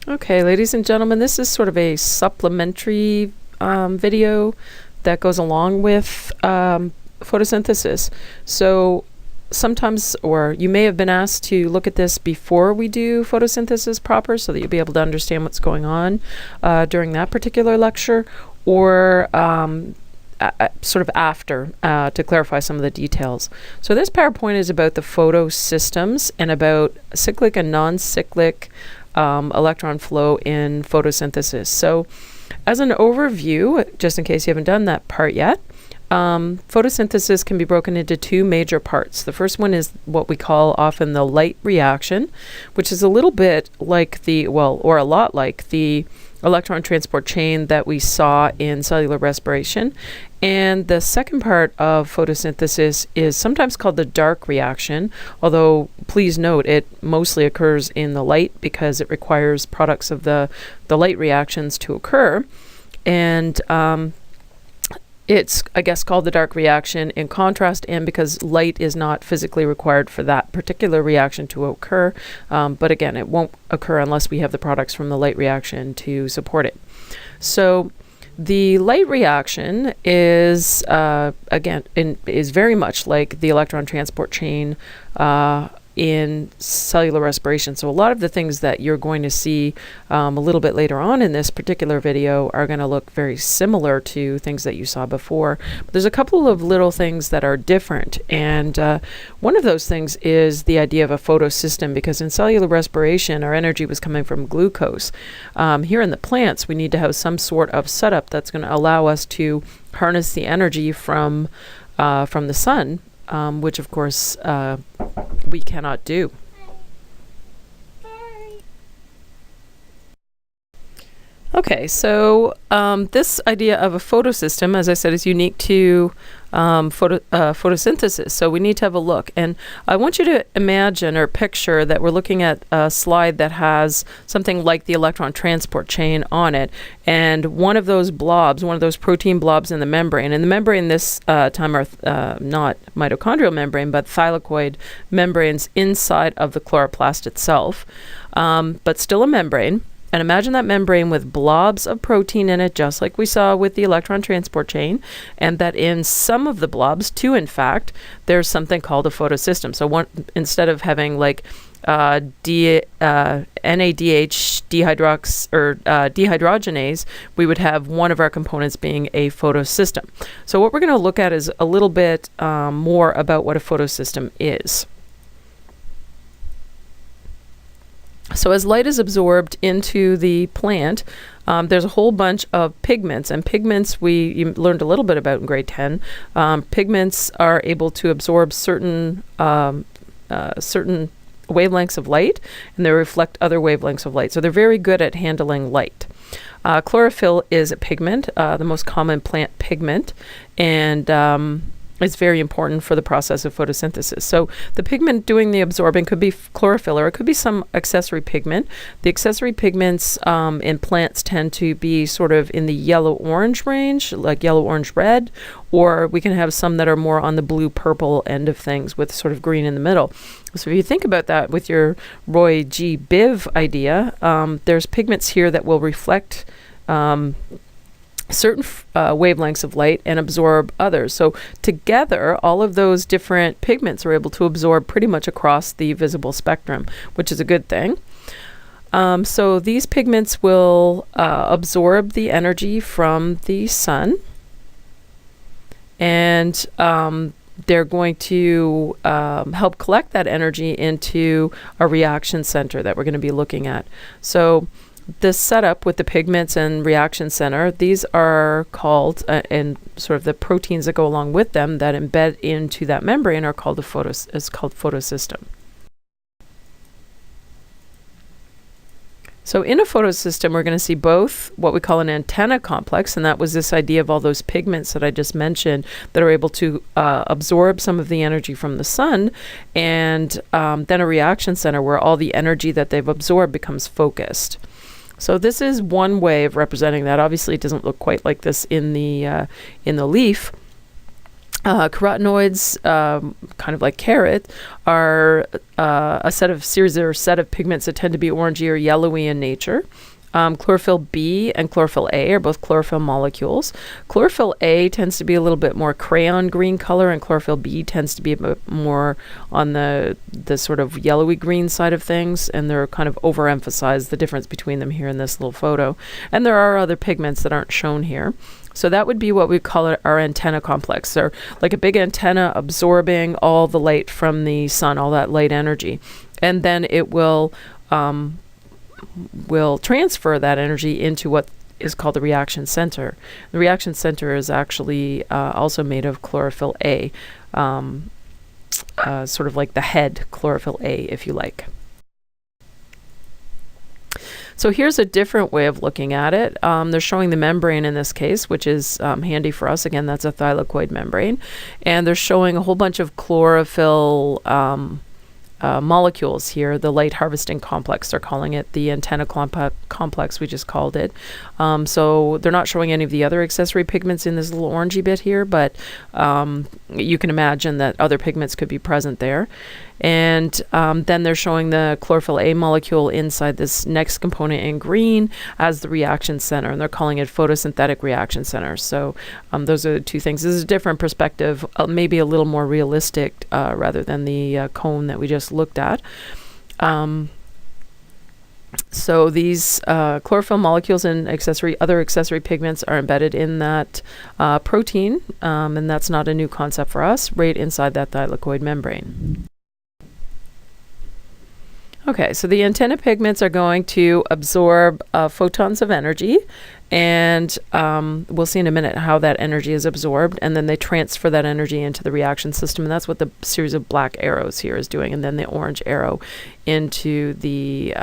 Okay, ladies and gentlemen, this is sort of a supplementary video that goes along with photosynthesis. So sometimes, or you may have been asked to look at this before we do photosynthesis proper so that you'll be able to understand what's going on during that particular lecture, or sort of after to clarify some of the details. So this PowerPoint is about the photosystems and about cyclic and non-cyclic electron flow in photosynthesis. So as an overview, just in case you haven't done that part yet, photosynthesis can be broken into two major parts. The first one is what we call often the light reaction, which is a little bit like the, well, or a lot like the electron transport chain that we saw in cellular respiration. And the second part of photosynthesis is sometimes called the dark reaction, although please note it mostly occurs in the light because it requires products of the light reactions to occur. And it's, I guess, called the dark reaction in contrast, and because light is not physically required for that particular reaction to occur. But again, it won't occur unless we have the products from the light reaction to support it. So the light reaction is, again, is very much like the electron transport chain in cellular respiration. So a lot of the things that you're going to see a little bit later on in this particular video are going to look very similar to things that you saw before. But there's a couple of little things that are different, and one of those things is the idea of a photosystem, because in cellular respiration our energy was coming from glucose. Here in the plants we need to have some sort of setup that's going to allow us to harness the energy from the sun, which of course we cannot do. Okay, so this idea of a photosystem, as I said, is unique to photosynthesis. So we need to have a look. And I want you to imagine or picture that we're looking at a slide that has something like the electron transport chain on it. And one of those blobs, one of those protein blobs in the membrane, and the membrane this time are not mitochondrial membrane, but thylakoid membranes inside of the chloroplast itself, but still a membrane. And imagine that membrane with blobs of protein in it, just like we saw with the electron transport chain, and that in some of the blobs, two in fact, there's something called a photosystem. So one, instead of having like NADH dehydrogenase, we would have one of our components being a photosystem. So what we're going to look at is a little bit more about what a photosystem is. So as light is absorbed into the plant, there's a whole bunch of pigments, and pigments you learned a little bit about in grade 10. Pigments are able to absorb certain wavelengths of light, and they reflect other wavelengths of light. So they're very good at handling light. Chlorophyll is a pigment, the most common plant pigment, and it's very important for the process of photosynthesis. So the pigment doing the absorbing could be chlorophyll, or it could be some accessory pigment. The accessory pigments in plants tend to be sort of in the yellow-orange range, like yellow-orange-red, or we can have some that are more on the blue-purple end of things with sort of green in the middle. So if you think about that with your Roy G. Biv idea, there's pigments here that will reflect certain wavelengths of light and absorb others. So together, all of those different pigments are able to absorb pretty much across the visible spectrum, which is a good thing. So these pigments will absorb the energy from the sun, and they're going to help collect that energy into a reaction center that we're going to be looking at. So this setup with the pigments and reaction center, these are called, and sort of the proteins that go along with them that embed into that membrane are called it's called photosystem. So in a photosystem, we're going to see both what we call an antenna complex, and that was this idea of all those pigments that I just mentioned that are able to absorb some of the energy from the sun, and then a reaction center where all the energy that they've absorbed becomes focused. So this is one way of representing that. Obviously, it doesn't look quite like this in the leaf, Carotenoids, kind of like carrot, are a set of pigments that tend to be orangey or yellowy in nature. Chlorophyll B and chlorophyll A are both chlorophyll molecules. Chlorophyll A tends to be a little bit more crayon green color, and chlorophyll B tends to be a bit more on the sort of yellowy green side of things, and they're kind of overemphasized, the difference between them here in this little photo. And there are other pigments that aren't shown here. So that would be what we call it our antenna complex. They're like a big antenna absorbing all the light from the sun, all that light energy. And then it will transfer that energy into what is called the reaction center. The reaction center is actually also made of chlorophyll A, sort of like the head chlorophyll A, if you like. So here's a different way of looking at it. They're showing the membrane in this case, which is handy for us. Again, that's a thylakoid membrane. And they're showing a whole bunch of chlorophyll molecules here, the light harvesting complex, they're calling it, the antenna complex, we just called it. So they're not showing any of the other accessory pigments in this little orangey bit here, but you can imagine that other pigments could be present there. And then they're showing the chlorophyll A molecule inside this next component in green as the reaction center, and they're calling it photosynthetic reaction center. So those are the two things. This is a different perspective, maybe a little more realistic rather than the cone that we just looked at. So these chlorophyll molecules and other accessory pigments are embedded in that protein, and that's not a new concept for us, right inside that thylakoid membrane. Okay, so the antenna pigments are going to absorb photons of energy, and we'll see in a minute how that energy is absorbed, and then they transfer that energy into the reaction system, and that's what the series of black arrows here is doing, and then the orange arrow into the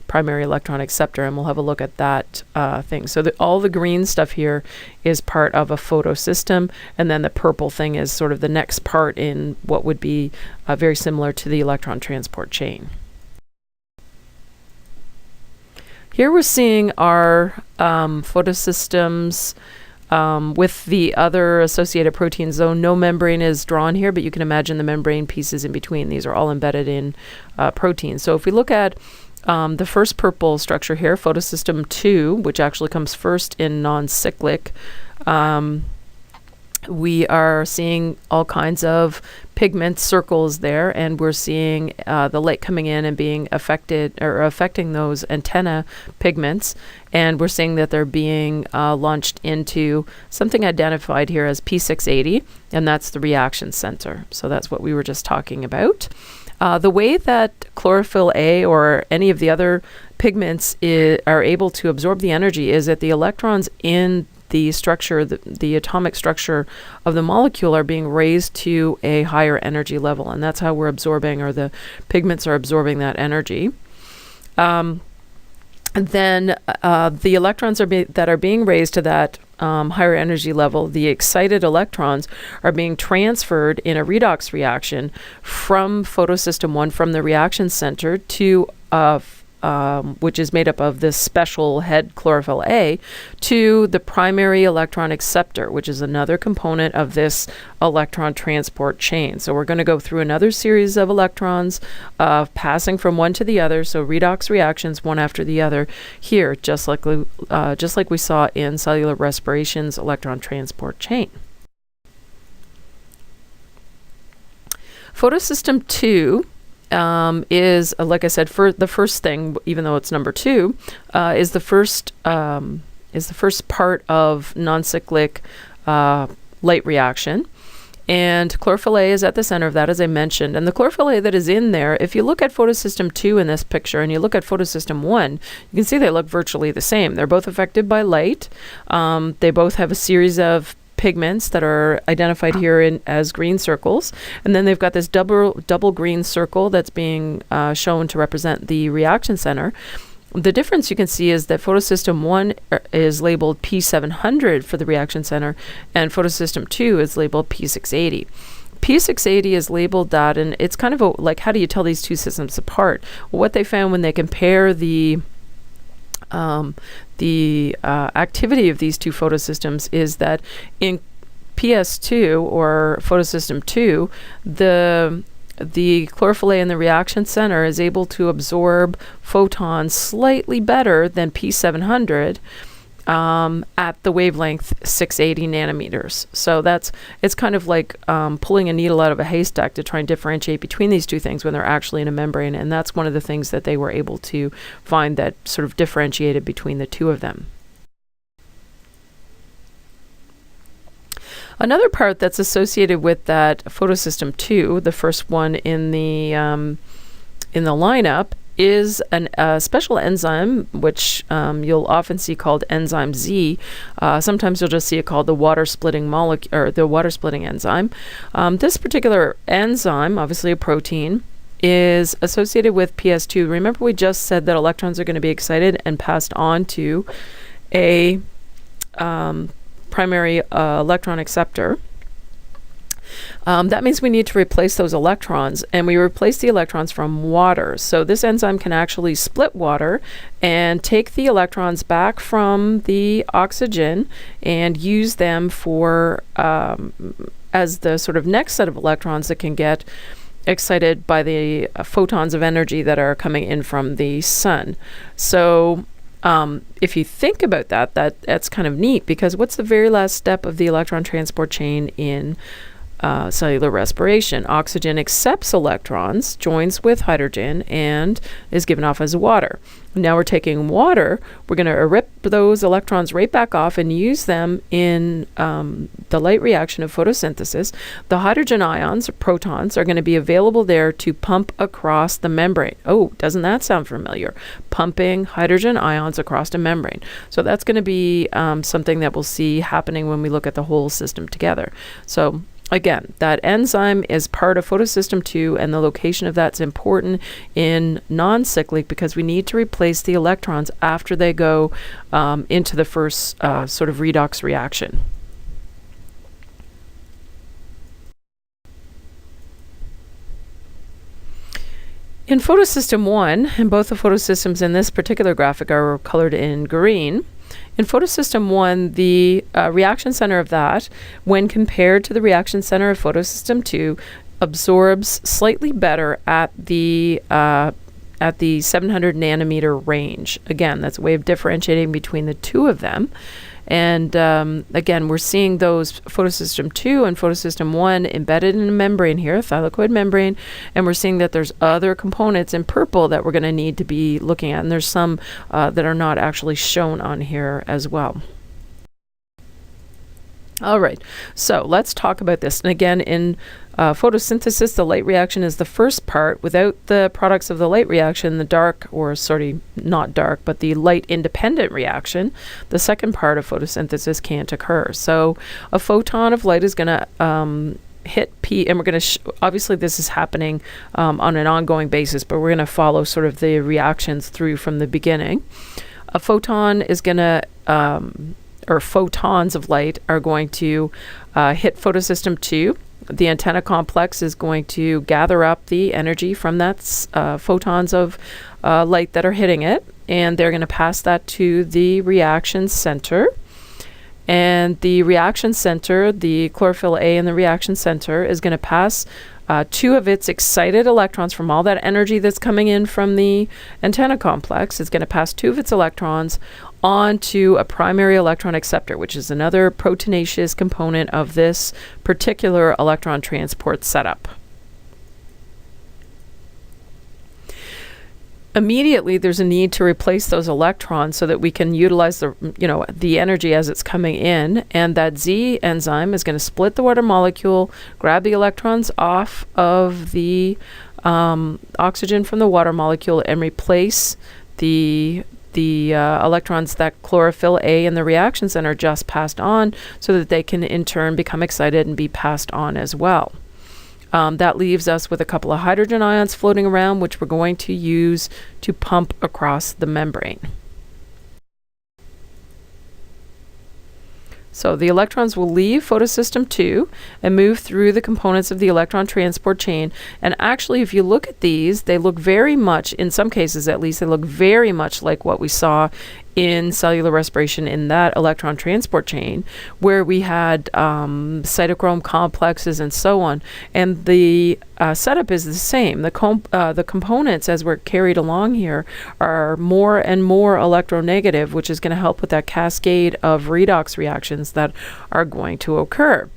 primary electron acceptor, and we'll have a look at that thing. So all the green stuff here is part of a photosystem, and then the purple thing is sort of the next part in what would be very similar to the electron transport chain. Here we're seeing our photosystems with the other associated proteins, though no membrane is drawn here, but you can imagine the membrane pieces in between. These are all embedded in proteins. So if we look at the first purple structure here, photosystem 2, which actually comes first in non-cyclic, we are seeing all kinds of pigment circles there, and we're seeing the light coming in and being affecting those antenna pigments, and we're seeing that they're being launched into something identified here as P680, and that's the reaction center. So that's what we were just talking about. The way that chlorophyll A or any of the other pigments are able to absorb the energy is that the electrons in the structure, the atomic structure of the molecule, are being raised to a higher energy level, and that's how we're absorbing, or the pigments are absorbing that energy. Then the electrons that are being raised to that higher energy level, the excited electrons, are being transferred in a redox reaction from photosystem 1, from the reaction center, to which is made up of this special head chlorophyll A, to the primary electron acceptor, which is another component of this electron transport chain. So we're going to go through another series of electrons passing from one to the other, so redox reactions one after the other here, just like we saw in cellular respiration's electron transport chain. Photosystem 2 is, like I said, for the first thing, even though it's number 2, is the first part of non-cyclic light reaction. And chlorophyll A is at the center of that, as I mentioned. And the chlorophyll A that is in there, if you look at photosystem 2 in this picture and you look at photosystem 1, you can see they look virtually the same. They're both affected by light. They both have a series of pigments that are identified here as green circles, and then they've got this double green circle that's being shown to represent the reaction center. The difference you can see is that photosystem 1 is labeled P700 for the reaction center, and photosystem 2 is labeled P680. P680 is labeled that, and it's kind of like, how do you tell these two systems apart? Well, what they found when they compare the activity of these two photosystems is that in PS2 or photosystem 2, the chlorophyll A in the reaction center is able to absorb photons slightly better than P700 at the wavelength 680 nanometers. So it's kind of like pulling a needle out of a haystack to try and differentiate between these two things when they're actually in a membrane. And that's one of the things that they were able to find that sort of differentiated between the two of them. Another part that's associated with that photosystem 2, the first one in the lineup, is a special enzyme which you'll often see called enzyme Z. Sometimes you'll just see it called the water splitting molecule or the water splitting enzyme. This particular enzyme, obviously a protein, is associated with PS2. Remember, we just said that electrons are going to be excited and passed on to a primary electron acceptor. That means we need to replace those electrons, and we replace the electrons from water. So this enzyme can actually split water and take the electrons back from the oxygen and use them for as the sort of next set of electrons that can get excited by the photons of energy that are coming in from the sun. So if you think about that's kind of neat, because what's the very last step of the electron transport chain in cellular respiration? Oxygen accepts electrons, joins with hydrogen, and is given off as water. Now we're taking water, we're going to rip those electrons right back off and use them in the light reaction of photosynthesis. The hydrogen ions, or protons, are going to be available there to pump across the membrane. Oh, doesn't that sound familiar? Pumping hydrogen ions across a membrane. So that's going to be something that we'll see happening when we look at the whole system together. So again, that enzyme is part of photosystem 2, and the location of that's important in non-cyclic because we need to replace the electrons after they go into the first sort of redox reaction. In photosystem 1, and both the photosystems in this particular graphic are colored in green. In photosystem 1, the reaction center of that, when compared to the reaction center of photosystem 2, absorbs slightly better at the 700 nanometer range. Again, that's a way of differentiating between the two of them. And again, we're seeing those photosystem 2 and photosystem 1 embedded in a membrane here, a thylakoid membrane, and we're seeing that there's other components in purple that we're going to need to be looking at, and there's some that are not actually shown on here as well. All right, so let's talk about this. And again, in photosynthesis, the light reaction is the first part. Without the products of the light reaction, the dark, or sorry, not dark, but the light independent reaction, the second part of photosynthesis can't occur. So a photon of light is going to hit P, and we're going to obviously this is happening on an ongoing basis, but we're going to follow sort of the reactions through from the beginning. A photon is going to or photons of light are going to hit photosystem 2. The antenna complex is going to gather up the energy from that photons of light that are hitting it, and they're going to pass that to the reaction center. And the reaction center, the chlorophyll A in the reaction center, is going to pass 2 of its excited electrons from all that energy that's coming in from the antenna complex. It's going to pass 2 of its electrons onto a primary electron acceptor, which is another proteinaceous component of this particular electron transport setup. Immediately, there's a need to replace those electrons so that we can utilize the energy as it's coming in, and that Z enzyme is going to split the water molecule, grab the electrons off of the oxygen from the water molecule, and replace the electrons that chlorophyll A in the reaction center just passed on, so that they can in turn become excited and be passed on as well. That leaves us with a couple of hydrogen ions floating around, which we're going to use to pump across the membrane. So the electrons will leave photosystem 2 and move through the components of the electron transport chain. And actually, if you look at these, they look very much, in some cases at least, they look very much like what we saw in cellular respiration in that electron transport chain, where we had cytochrome complexes and so on. And the setup is the same. The components, as we're carried along here, are more and more electronegative, which is going to help with that cascade of redox reactions that are going to occur.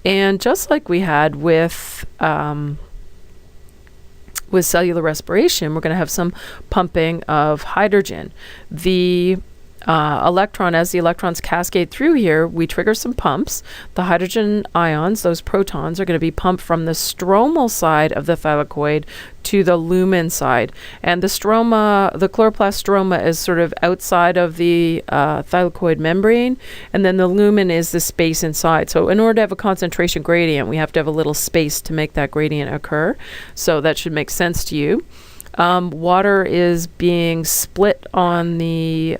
And just like we had with cellular respiration, we're going to have some pumping of hydrogen. The electron, as the electrons cascade through here, we trigger some pumps. The hydrogen ions, those protons, are going to be pumped from the stromal side of the thylakoid to the lumen side. And the stroma, the chloroplast stroma, is sort of outside of the thylakoid membrane, and then the lumen is the space inside. So in order to have a concentration gradient, we have to have a little space to make that gradient occur. So that should make sense to you. Water is being split on the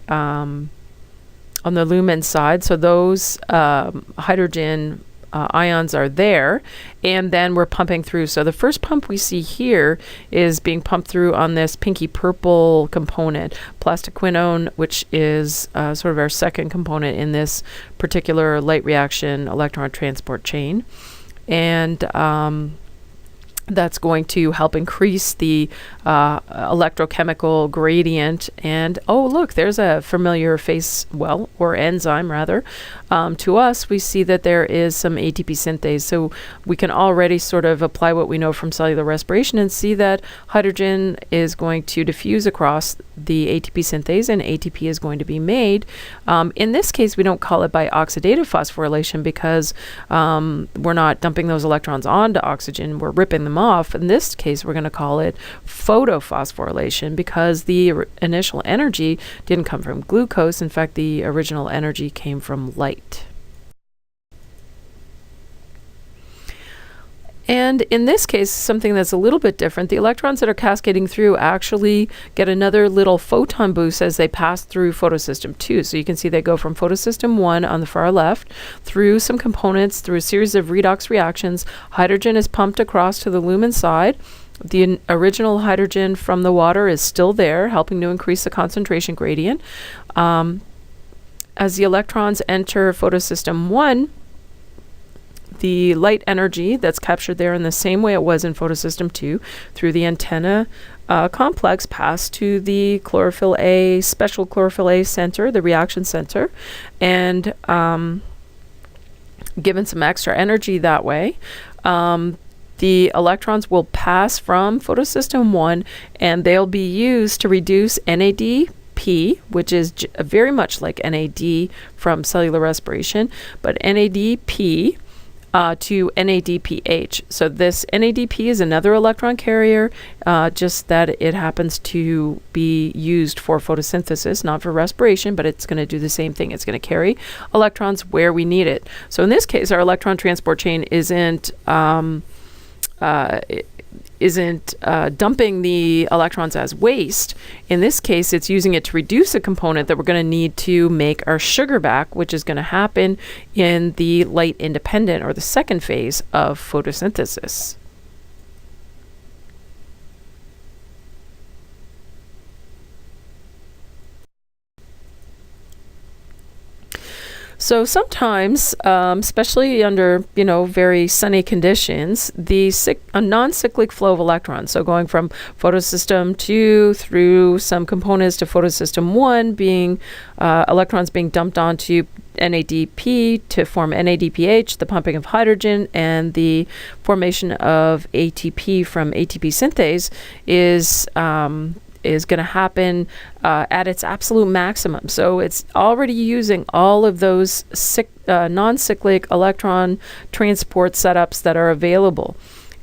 lumen side, so those hydrogen ions are there, and then we're pumping through. So the first pump we see here is being pumped through on this pinky purple component, plastoquinone, which is sort of our second component in this particular light reaction electron transport chain, and that's going to help increase the electrochemical gradient. And oh, look, there's a familiar face, well, or enzyme rather. To us, we see that there is some ATP synthase. So we can already sort of apply what we know from cellular respiration and see that hydrogen is going to diffuse across the ATP synthase, and ATP is going to be made. In this case, we don't call it by oxidative phosphorylation because we're not dumping those electrons onto oxygen, we're ripping them off. In this case, we're going to call it photophosphorylation because the initial energy didn't come from glucose. In fact, the original energy came from light. And in this case, something that's a little bit different, the electrons that are cascading through actually get another little photon boost as they pass through photosystem 2. So you can see they go from photosystem 1 on the far left through some components, through a series of redox reactions. Hydrogen is pumped across to the lumen side. The original hydrogen from the water is still there, helping to increase the concentration gradient. As the electrons enter photosystem 1, the light energy that's captured there in the same way it was in photosystem 2 through the antenna complex passed to the chlorophyll A, special chlorophyll A center, the reaction center, and given some extra energy that way. The electrons will pass from photosystem 1 and they'll be used to reduce NADP, which is very much like NAD from cellular respiration, but NADP to NADPH. So this NADP is another electron carrier, just that it happens to be used for photosynthesis, not for respiration, but it's going to do the same thing. It's going to carry electrons where we need it. So in this case, our electron transport chain isn't dumping the electrons as waste. In this case, it's using it to reduce a component that we're going to need to make our sugar back, which is going to happen in the light independent, or the second phase of photosynthesis. So sometimes, especially under, very sunny conditions, a non-cyclic flow of electrons, so going from photosystem 2 through some components to photosystem 1, being electrons being dumped onto NADP to form NADPH, the pumping of hydrogen, and the formation of ATP from ATP synthase is going to happen at its absolute maximum. So it's already using all of those non-cyclic electron transport setups that are available.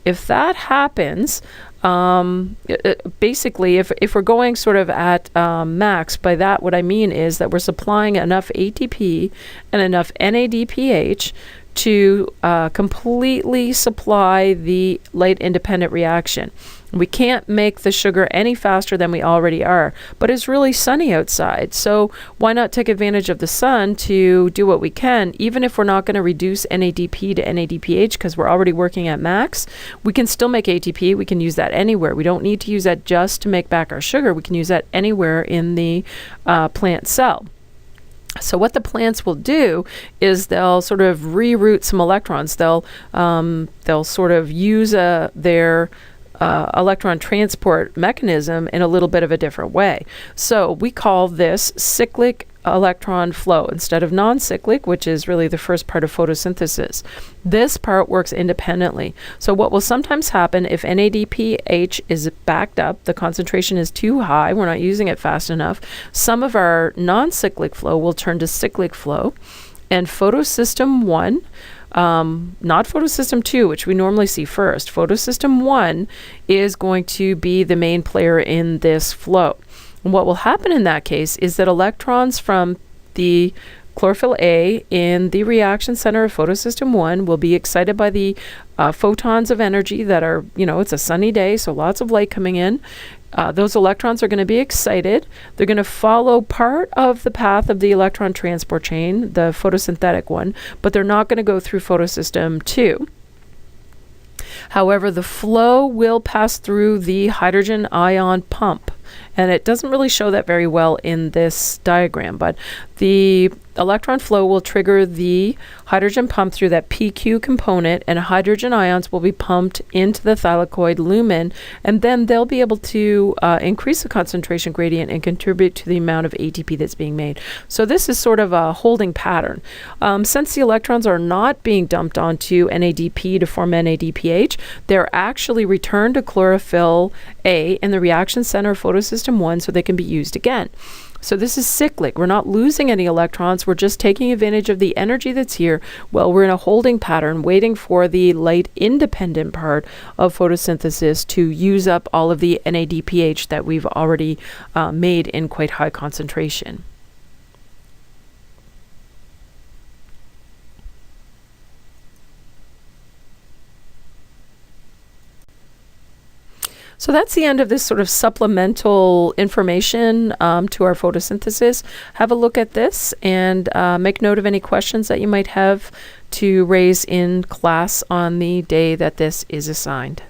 If that happens, basically, if we're going sort of at max, by that what I mean is that we're supplying enough ATP and enough NADPH to completely supply the light-independent reaction. We can't make the sugar any faster than we already are, but it's really sunny outside, so why not take advantage of the sun to do what we can? Even if we're not going to reduce NADP to NADPH because we're already working at max, we can still make ATP. We can use that anywhere. We don't need to use that just to make back our sugar. We can use that anywhere in the plant cell. So what the plants will do is they'll sort of reroute some electrons. They'll sort of use their electron transport mechanism in a little bit of a different way. So we call this cyclic electron flow instead of non-cyclic, which is really the first part of photosynthesis. This part works independently. So what will sometimes happen if NADPH is backed up, the concentration is too high, we're not using it fast enough, some of our non-cyclic flow will turn to cyclic flow, and photosystem 1, not photosystem 2, which we normally see first. Photosystem 1 is going to be the main player in this flow. And what will happen in that case is that electrons from the chlorophyll A in the reaction center of photosystem 1 will be excited by the photons of energy that are, it's a sunny day, so lots of light coming in. Those electrons are going to be excited. They're going to follow part of the path of the electron transport chain, the photosynthetic one, but they're not going to go through photosystem 2. However, the flow will pass through the hydrogen ion pump. And it doesn't really show that very well in this diagram, but the electron flow will trigger the hydrogen pump through that PQ component, and hydrogen ions will be pumped into the thylakoid lumen, and then they'll be able to increase the concentration gradient and contribute to the amount of ATP that's being made. So this is sort of a holding pattern. Since the electrons are not being dumped onto NADP to form NADPH, they're actually returned to chlorophyll A in the reaction center of photosystem 1 so they can be used again. So this is cyclic. We're not losing any electrons. We're just taking advantage of the energy that's here while we're in a holding pattern waiting for the light-independent part of photosynthesis to use up all of the NADPH that we've already made in quite high concentration. So that's the end of this sort of supplemental information to our photosynthesis. Have a look at this and make note of any questions that you might have to raise in class on the day that this is assigned.